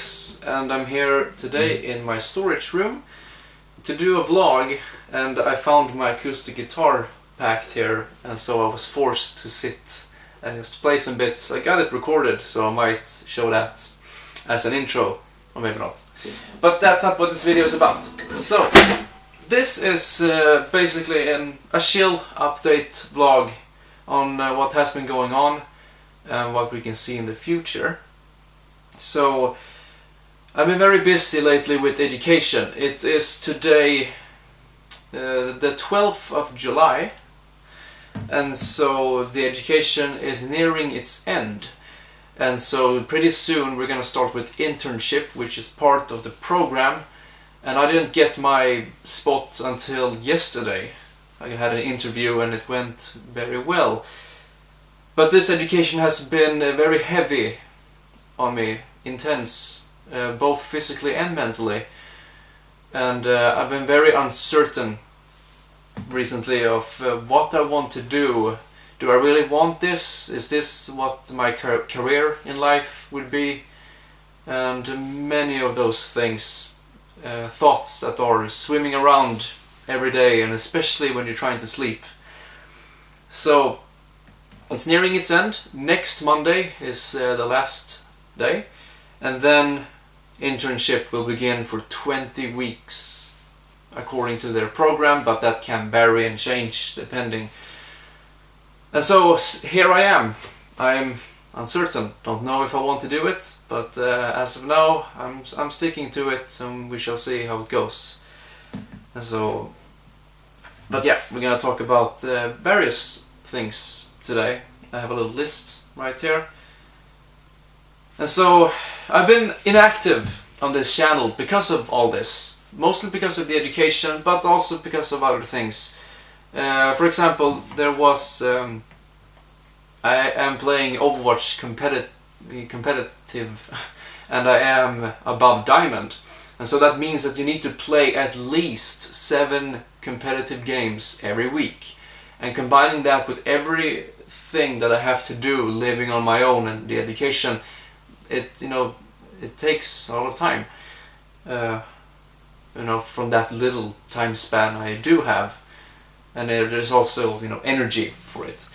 Alex, and I'm here today in my storage room to do a vlog, and I found my acoustic guitar packed here, and so I was forced to sit and just play some bits. I got it recorded, so I might show that as an intro, or maybe not. But that's not what this video is about. So, this is basically a chill update vlog on what has been going on and what we can see in the future. So, I've been very busy lately with education. It is today the 12th of July, and so the education is nearing its end. And so pretty soon we're gonna start with internship, which is part of the program. And I didn't get my spot until yesterday. I had an interview and it went very well. But this education has been very heavy on me, intense, both physically and mentally. And I've been very uncertain recently of what I want to do. Do I really want this? Is this what my career in life would be? And many of those things, thoughts that are swimming around every day, and especially when you're trying to sleep. So it's nearing its end. Next Monday is the last day, and then internship will begin for 20 weeks according to their program, but that can vary and change depending. And so here I am. I'm uncertain, don't know if I want to do it, but as of now I'm sticking to it, and we shall see how it goes. And so, but yeah, we're gonna talk about various things today. I have a little list right here. And so I've been inactive on this channel because of all this, mostly because of the education, but also because of other things. For example, there was I am playing Overwatch competitive and I am above Diamond, and so that means that you need to play at least 7 competitive games every week, and combining that with everything that I have to do living on my own and the education, it takes a lot of time, from that little time span I do have. And there's also, energy for it.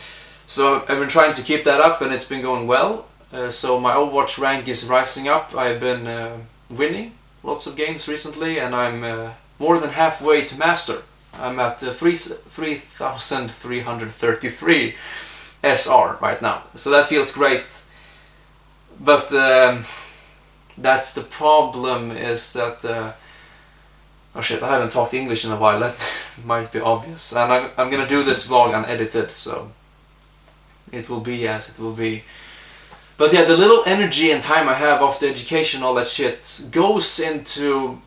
So I've been trying to keep that up, and it's been going well. So my Overwatch rank is rising up. I've been winning lots of games recently, and I'm more than halfway to master. I'm at 3,333 SR right now. So that feels great. But that's the problem, is that oh shit, I haven't talked English in a while, that might be obvious. And I'm gonna do this vlog unedited, so it will be as it will be. But yeah, the little energy and time I have after education, all that shit, goes into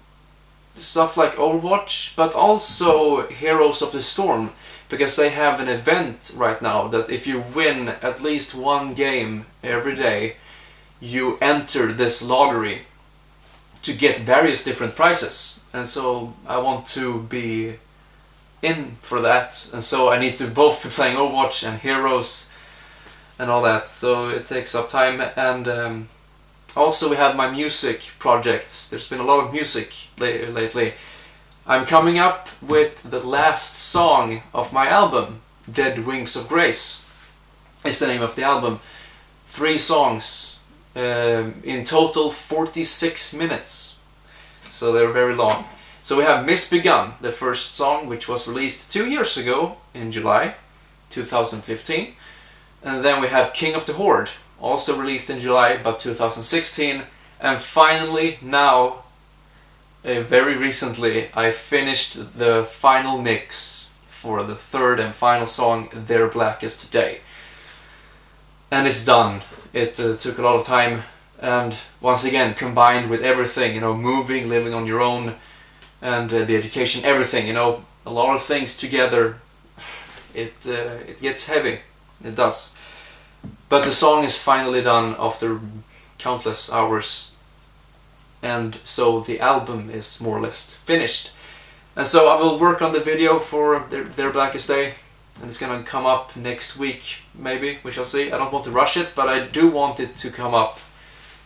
stuff like Overwatch, but also Heroes of the Storm, because they have an event right now that if you win at least 1 game every day, you enter this lottery to get various different prizes. And so I want to be in for that, and so I need to both be playing Overwatch and Heroes and all that, so it takes up time. And also we have my music projects. There's been a lot of music lately. I'm coming up with the last song of my album, Dead Wings of Grace is the name of the album. 3 songs, in total 46 minutes. So they're very long. So we have Misbegun, the first song, which was released 2 years ago in July 2015. And then we have King of the Horde, also released in July but 2016. And finally, now, very recently, I finished the final mix for the 3rd and final song, Their Blackest Day. And it's done. It took a lot of time. And once again, combined with everything, moving, living on your own, and the education, everything, a lot of things together, it gets heavy. It does. But the song is finally done after countless hours, and so the album is more or less finished. And so I will work on the video for their Blackest Day, and it's gonna come up next week, maybe, we shall see. I don't want to rush it, but I do want it to come up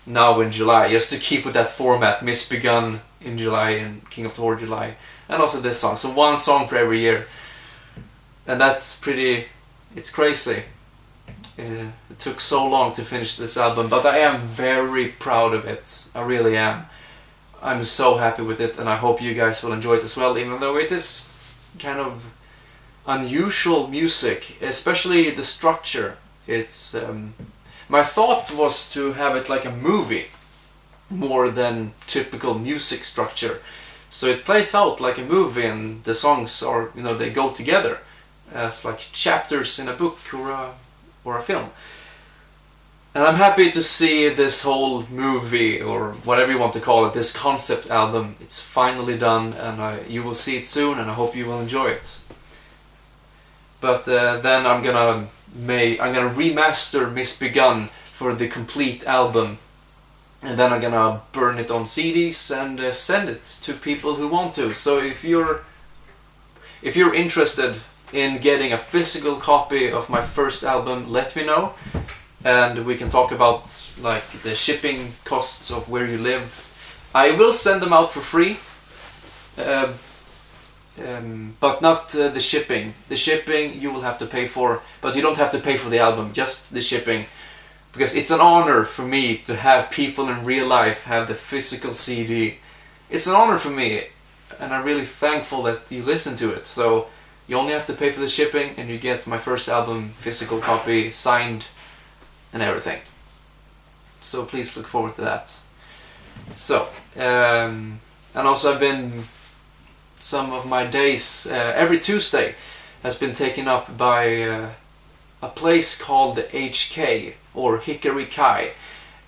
now in July, just to keep with that format, Misbegun in July and King of the Horde July, and also this song. So one song for every year, and that's pretty, it's crazy. It took so long to finish this album, but I am very proud of it. I really am. I'm so happy with it, and I hope you guys will enjoy it as well, even though it is kind of unusual music, especially the structure. It's my thought was to have it like a movie more than typical music structure, so it plays out like a movie, and the songs are, you know, they go together as like chapters in a book or a film. And I'm happy to see this whole movie, or whatever you want to call it, this concept album. It's finally done, and you will see it soon, and I hope you will enjoy it. But then I'm gonna remaster Misbegun for the complete album, and then I'm gonna burn it on CDs and send it to people who want to. So if you're interested in getting a physical copy of my first album, let me know, and we can talk about like the shipping costs of where you live. I will send them out for free, but not the shipping. The shipping you will have to pay for, but you don't have to pay for the album, just the shipping, because it's an honor for me to have people in real life have the physical CD. It's an honor for me, and I'm really thankful that you listen to it. So you only have to pay for the shipping, and you get my first album physical copy, signed and everything. So please look forward to that. So, and also I've been, some of my days, every Tuesday has been taken up by a place called HK, or Hickory Kai.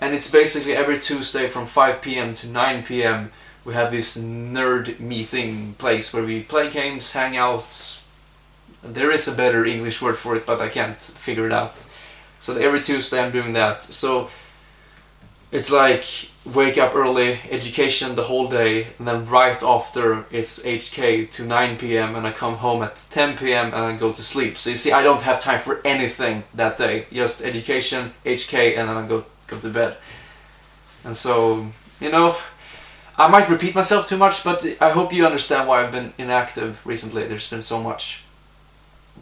And it's basically every Tuesday from 5 PM to 9 PM we have this nerd meeting place where we play games, hang out. There is a better English word for it, but I can't figure it out. So every Tuesday I'm doing that. So it's like wake up early, education the whole day, and then right after it's HK to 9 PM, and I come home at 10 PM and I go to sleep. So you see, I don't have time for anything that day, just education, HK, and then I go to bed. And so, you know, I might repeat myself too much, but I hope you understand why I've been inactive recently. There's been so much.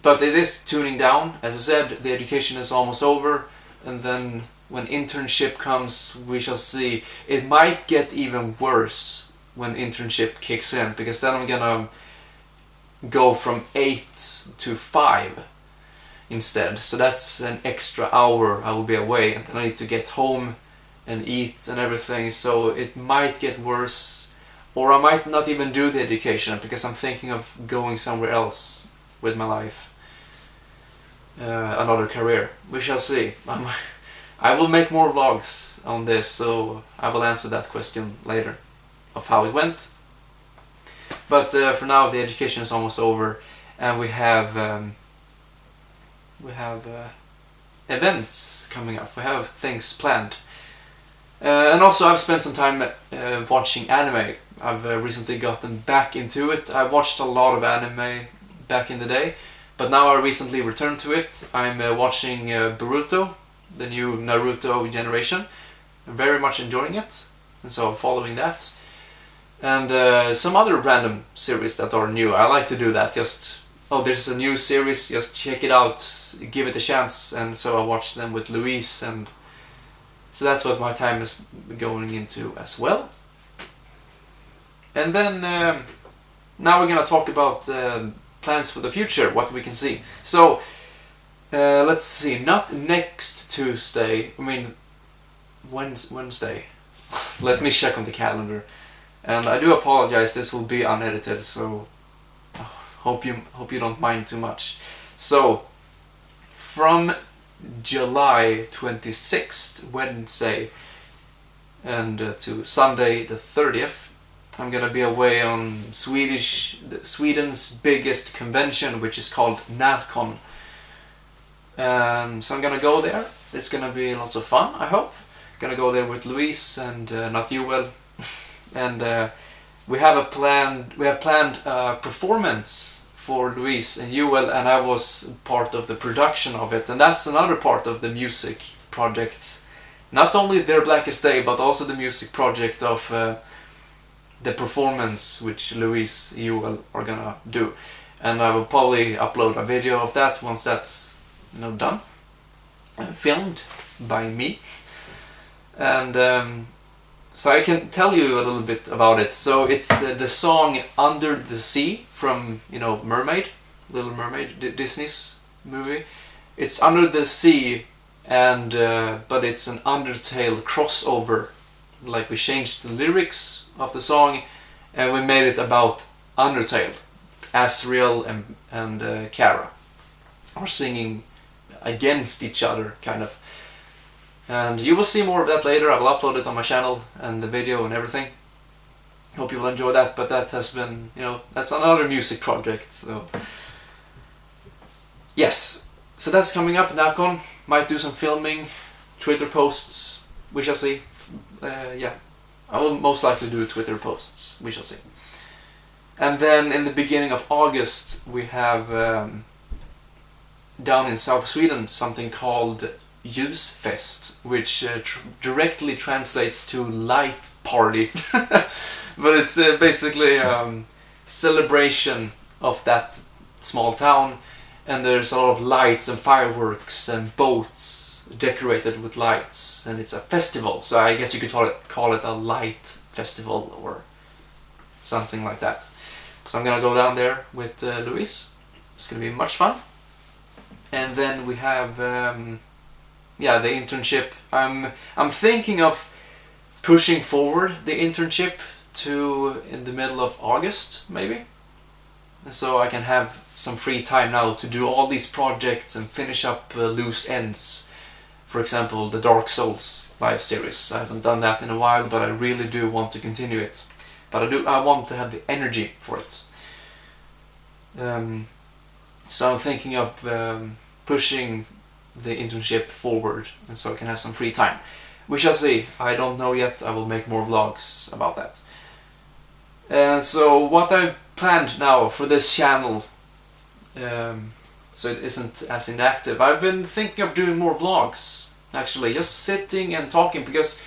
But it is tuning down. As I said, the education is almost over, and then when internship comes, we shall see. It might get even worse when internship kicks in, because then I'm gonna go from 8 to 5 instead. So that's an extra hour I will be away, and then I need to get home and eat and everything. So it might get worse, or I might not even do the education, because I'm thinking of going somewhere else with my life. Another career. We shall see. I will make more vlogs on this, so I will answer that question later of how it went. But for now, the education is almost over, and we have events coming up. We have things planned, and also I've spent some time watching anime. I've recently gotten back into it. I watched a lot of anime back in the day, but now I recently returned to it. I'm watching Boruto, the new Naruto generation. I'm very much enjoying it, and so I'm following that. And some other random series that are new. I like to do that, just, oh, there's a new series, just check it out, give it a chance. And so I watch them with Luis, and so that's what my time is going into as well. And then now we're gonna talk about plans for the future, what we can see. So let's see, not next Tuesday, I mean Wednesday. Let me check on the calendar. And I do apologize, this will be unedited, so hope you don't mind too much. So from July 26th, Wednesday, and to Sunday the 30th, I'm gonna be away on Sweden's biggest convention, which is called Närcon. So I'm gonna go there. It's gonna be lots of fun, I hope. Gonna go there with Luis and not Joel. And we have planned a performance for Luis and Joel, and I was part of the production of it. And that's another part of the music project not only their Blackest Day, but also the music project of the performance which Louise, you are gonna do. And I will probably upload a video of that once that's done, filmed by me. And so I can tell you a little bit about it. So it's the song Under the Sea from Mermaid, Little Mermaid, Disney's movie. It's Under the Sea, and but it's an Undertale crossover. Like, we changed the lyrics of the song and we made it about Undertale. Asriel and Kara are singing against each other, kind of. And you will see more of that later. I will upload it on my channel and the video and everything. Hope you will enjoy that. But that has been, that's another music project. So yes, so that's coming up. Nacon might do some filming, Twitter posts. We shall see. Yeah, I will most likely do Twitter posts. We shall see. And then in the beginning of August we have down in South Sweden something called Ljusfest, which directly translates to light party. But it's basically celebration of that small town, and there's a lot of lights and fireworks and boats decorated with lights, and it's a festival. So I guess you could call it a light festival or something like that. So I'm gonna go down there with Louise. It's gonna be much fun. And then we have yeah, the internship. I'm thinking of pushing forward the internship to in the middle of August, maybe. And so I can have some free time now to do all these projects and finish up loose ends. For example, the Dark Souls live series. I haven't done that in a while, but I really do want to continue it. But I want to have the energy for it. So I'm thinking of pushing the internship forward, and so I can have some free time. We shall see. I don't know yet. I will make more vlogs about that. So what I planned now for this channel, so it isn't as inactive, I've been thinking of doing more vlogs, actually, just sitting and talking, because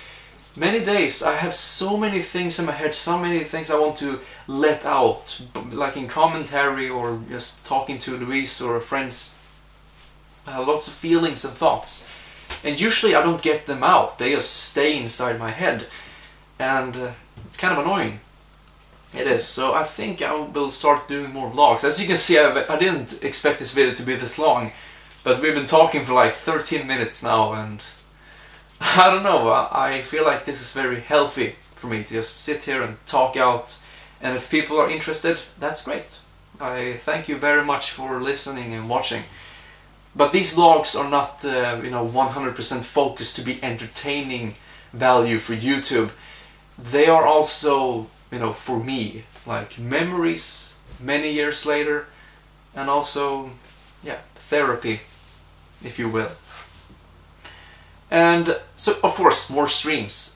many days I have so many things in my head, so many things I want to let out, like in commentary or just talking to Louise or friends. I have lots of feelings and thoughts, and usually I don't get them out. They just stay inside my head, and it's kind of annoying. It is. So I think I will start doing more vlogs. As you can see, I didn't expect this video to be this long, but we've been talking for like 13 minutes now, and I don't know, I feel like this is very healthy for me to just sit here and talk out, and if people are interested, that's great. I thank you very much for listening and watching. But these vlogs are not 100% focused to be entertaining value for YouTube. They are also, for me, like memories many years later, and also, yeah, therapy, if you will. And so, of course, more streams.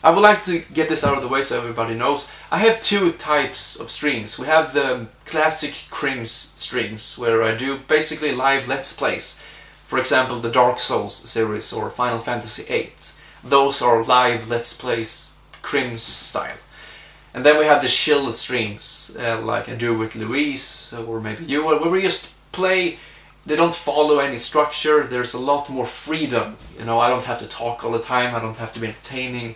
I would like to get this out of the way so everybody knows. I have two types of streams. We have the classic Crimz streams, where I do basically live Let's Plays. For example, the Dark Souls series or Final Fantasy VIII. Those are live Let's Plays, Crimz style. And then we have the chill streams, like I do with Louise, or maybe you, where we just play. They don't follow any structure. There's a lot more freedom. I don't have to talk all the time. I don't have to be entertaining.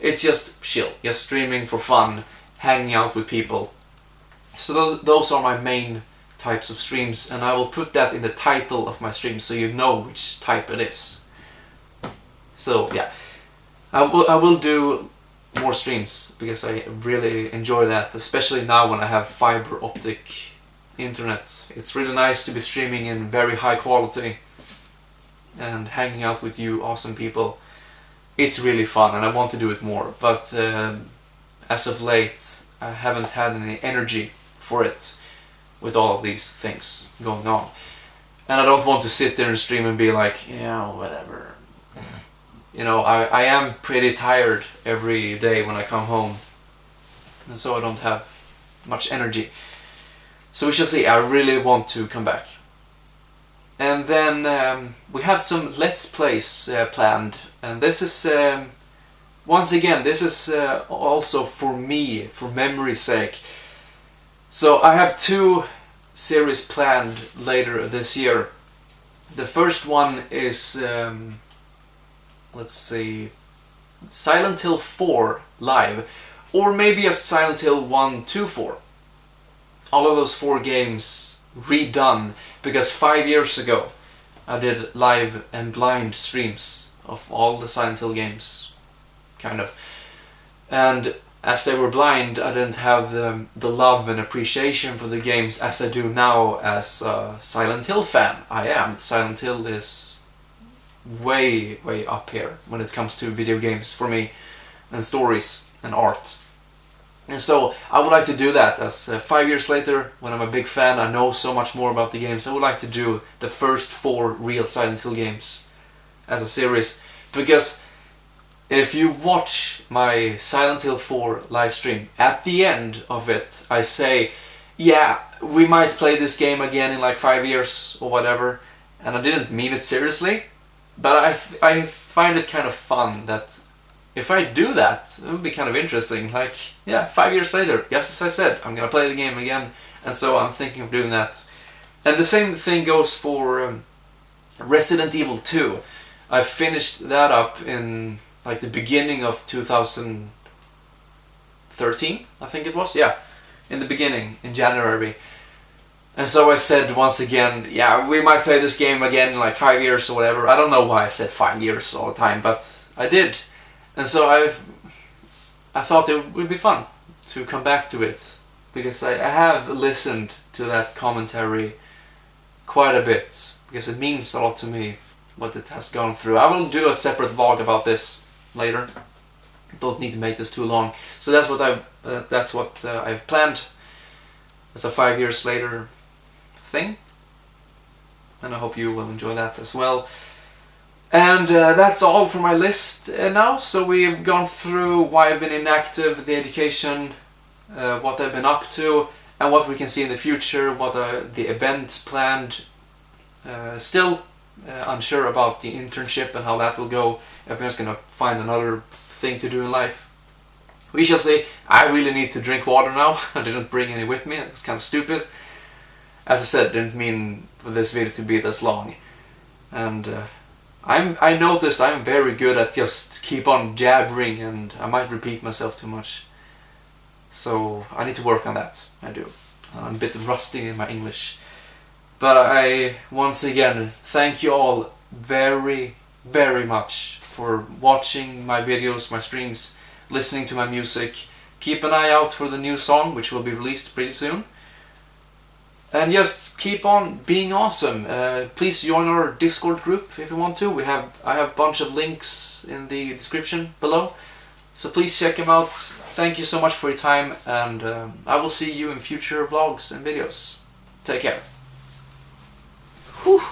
It's just chill, just streaming for fun, hanging out with people. So those are my main types of streams, and I will put that in the title of my stream so you know which type it is. So yeah, I will do more streams because I really enjoy that, especially now when I have fiber optic internet. It's really nice to be streaming in very high quality and hanging out with you awesome people. It's really fun, and I want to do it more, but as of late I haven't had any energy for it with all of these things going on, and I don't want to sit there and stream and be like, yeah, whatever. I am pretty tired every day when I come home, and so I don't have much energy. So we shall see. I really want to come back. And then we have some Let's Plays planned, and this is once again, this is also for me, for memory's sake. So I have 2 series planned later this year. The first one is, let's see, Silent Hill 4 live, or maybe just Silent Hill 1, 2, 4. All of those 4 games redone, because 5 years ago I did live and blind streams of all the Silent Hill games, kind of. And as they were blind, I didn't have the love and appreciation for the games as I do now as a Silent Hill fan. I am. Silent Hill is way, way up here when it comes to video games for me, and stories and art. And so I would like to do that as 5 years later, when I'm a big fan, I know so much more about the games. I would like to do the first 4 real Silent Hill games as a series, because if you watch my Silent Hill 4 live stream, at the end of it I say, yeah, we might play this game again in like 5 years or whatever, and I didn't mean it seriously, but I find it kind of fun that if I do that, it would be kind of interesting. Like, yeah, 5 years later, yes, as I said, I'm gonna play the game again, and so I'm thinking of doing that. And the same thing goes for Resident Evil 2. I finished that up in like the beginning of 2013, I think it was, yeah, in the beginning, in January. And so I said once again, yeah, we might play this game again in like 5 years or whatever. I don't know why I said 5 years all the time, but I did. And so I thought it would be fun to come back to it, because I have listened to that commentary quite a bit, because it means a lot to me what it has gone through. I will do a separate vlog about this later. Don't need to make this too long. So that's what I've planned as a 5 years later thing, and I hope you will enjoy that as well. And that's all for my list now. So we've gone through why I've been inactive, the education, what I've been up to, and what we can see in the future, what are the events planned. Still unsure about the internship and how that will go, if I'm just gonna find another thing to do in life. We shall see. I really need to drink water now. I didn't bring any with me, it's kind of stupid. As I said, didn't mean for this video to be this long. And I noticed I'm very good at just keep on jabbering, and I might repeat myself too much. So I need to work on that, I do. I'm a bit rusty in my English. But I, once again, thank you all very, very much for watching my videos, my streams, listening to my music. Keep an eye out for the new song, which will be released pretty soon. And just keep on being awesome. Please join our Discord group if you want to. I have a bunch of links in the description below, so please check them out. Thank you so much for your time, and I will see you in future vlogs and videos. Take care. Whew.